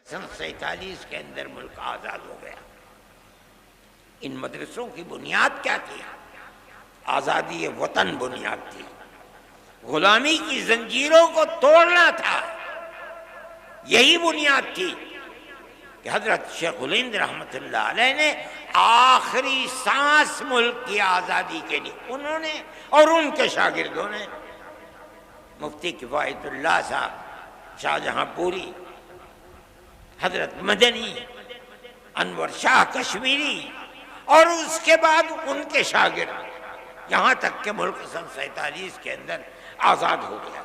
سن 47 کے اندر ملک آزاد ہو گیا۔ ان مدرسوں کی بنیاد کیا تھی؟ آزادی وطن بنیاد تھی، غلامی کی زنجیروں کو توڑنا تھا، یہی بنیاد تھی کہ حضرت شیخ الہند رحمۃ اللہ علیہ نے آخری سانس ملک کی آزادی کے لیے انہوں نے اور ان کے شاگردوں نے، مفتی کفایت اللہ صاحب شاہجہاں پوری، حضرت مدنی، انور شاہ کشمیری، اور اس کے بعد ان کے شاگرد، یہاں تک کہ ملک سن 47 کے اندر آزاد ہو گیا۔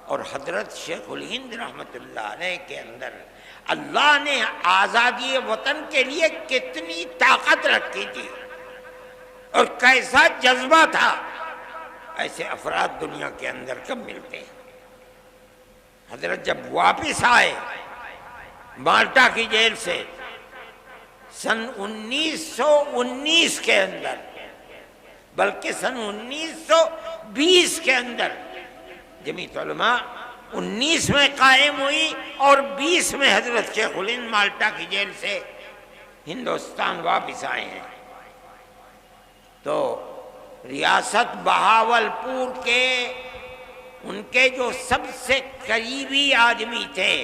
اور حضرت شیخ الہند رحمۃ اللہ علیہ کے اندر اللہ نے آزادی وطن کے لیے کتنی طاقت رکھی تھی اور کیسا جذبہ تھا، ایسے افراد دنیا کے اندر کم ملتے ہیں۔ حضرت جب واپس آئے مالٹا کی جیل سے سن 1919 کے اندر، بلکہ سن 1920 کے اندر، جمعیت علماء 19 میں قائم ہوئی اور 20 میں حضرت شیخ الہند مالٹا کی جیل سے ہندوستان واپس آئے ہیں، تو ریاست بہاولپور کے ان کے جو سب سے قریبی آدمی تھے،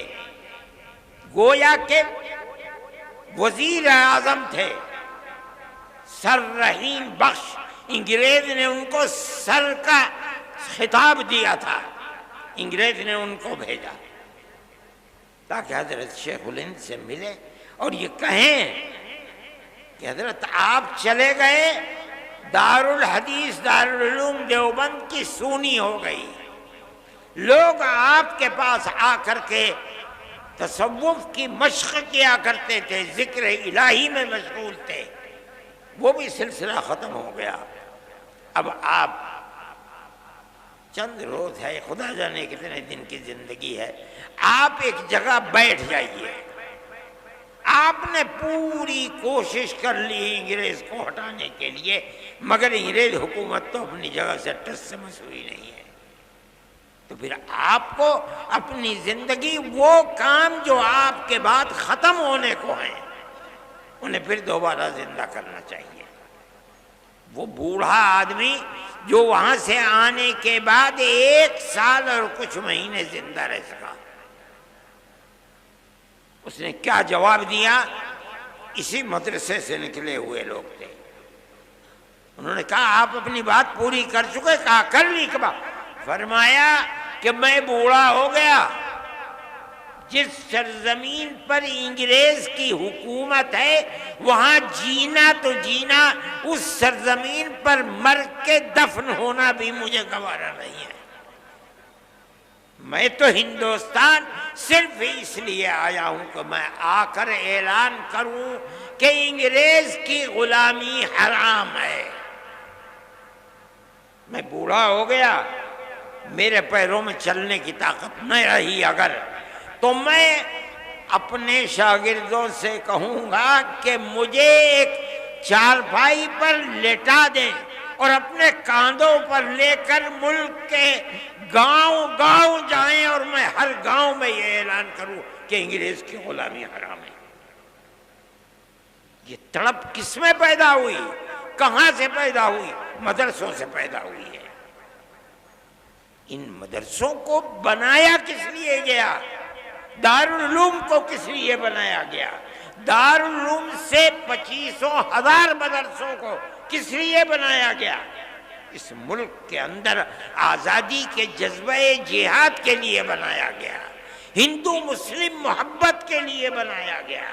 گویا کہ وزیر اعظم تھے سر رحیم بخش، انگریز نے ان کو سر کا خطاب دیا تھا، انگریز نے ان کو بھیجا تاکہ حضرت شیخ الہند سے ملے اور یہ کہیں کہ حضرت آپ چلے گئے، دارالحدیث دارالعلوم دیوبند کی سونی ہو گئی، لوگ آپ کے پاس آ کر کے تصوف کی مشق کیا کرتے تھے، ذکر الہی میں مشغول تھے، وہ بھی سلسلہ ختم ہو گیا۔ اب آپ چند روز ہے، خدا جانے کتنے دن کی زندگی ہے، آپ ایک جگہ بیٹھ جائیے۔ آپ نے پوری کوشش کر لی انگریز کو ہٹانے کے لیے، مگر انگریز حکومت تو اپنی جگہ سے ٹس سے مس ہوئی نہیں ہے، تو پھر آپ کو اپنی زندگی، وہ کام جو آپ کے بعد ختم ہونے کو ہیں، انہیں پھر دوبارہ زندہ کرنا چاہیے۔ وہ بوڑھا آدمی جو وہاں سے آنے کے بعد 1 سال اور کچھ مہینے زندہ رہ سکا، اس نے کیا جواب دیا؟ اسی مدرسے سے نکلے ہوئے لوگ تھے، انہوں نے کہا آپ اپنی بات پوری کر چکے؟ کہا کر لی کبا؟ فرمایا کہ میں بوڑھا ہو گیا، جس سرزمین پر انگریز کی حکومت ہے وہاں جینا تو جینا، اس سرزمین پر مر کے دفن ہونا بھی مجھے گوارا نہیں ہے۔ میں تو ہندوستان صرف اس لیے آیا ہوں کہ میں آ کر اعلان کروں کہ انگریز کی غلامی حرام ہے۔ میں بوڑھا ہو گیا، میرے پیروں میں چلنے کی طاقت نہ رہی اگر، تو میں اپنے شاگردوں سے کہوں گا کہ مجھے ایک چارپائی پر لٹا دیں اور اپنے کاندھوں پر لے کر ملک کے گاؤں گاؤں جائیں اور میں ہر گاؤں میں یہ اعلان کروں کہ انگریز کی غلامی حرام ہے۔ یہ تڑپ کس میں پیدا ہوئی؟ کہاں سے پیدا ہوئی؟ مدرسوں سے پیدا ہوئی ہے۔ ان مدرسوں کو بنایا کس لیے گیا؟ دارالعلوم کو کس لیے بنایا گیا؟ دارالعلوم سے 25,000 مدرسوں کو کس لیے بنایا گیا؟ اس ملک کے اندر آزادی کے جذبہ جہاد کے لیے بنایا گیا، ہندو مسلم محبت کے لیے بنایا گیا،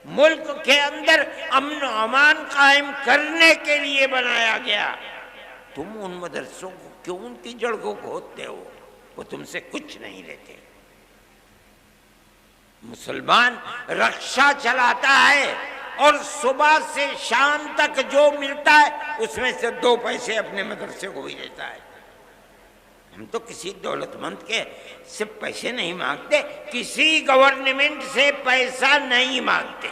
ملک کے اندر امن و امان قائم کرنے کے لیے بنایا گیا۔ تم ان مدرسوں کو کیوں ان کی جڑ کو کھودتے ہو؟ وہ تم سے کچھ نہیں لیتے۔ مسلمان رکشہ چلاتا ہے اور صبح سے شام تک جو ملتا ہے اس میں سے 2 پیسے اپنے مدرسے کو بھی دیتا ہے۔ ہم تو کسی دولت مند کے سے پیسے نہیں مانگتے، کسی گورنمنٹ سے پیسہ نہیں مانگتے،